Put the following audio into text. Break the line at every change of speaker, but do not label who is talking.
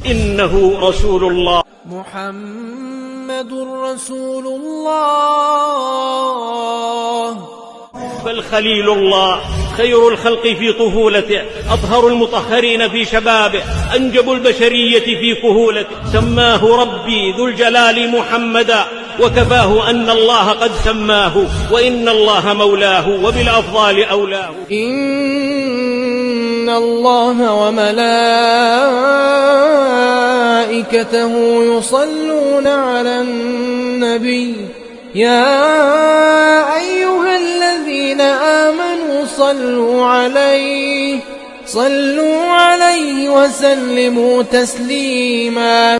إنه رسول الله.
محمد رسول الله.
فالخليل الله خير الخلق في طفولته، أطهر المطهرين في شبابه، أنجب البشرية في كهولته. سماه ربي ذو الجلال محمدا، وكفاه أن الله قد سماه، وإن الله مولاه وبالأفضال أولاه.
إن الله وملائكته يصلون على النبي يا أيها الذين آمنوا صلوا عليه وسلموا تسليما.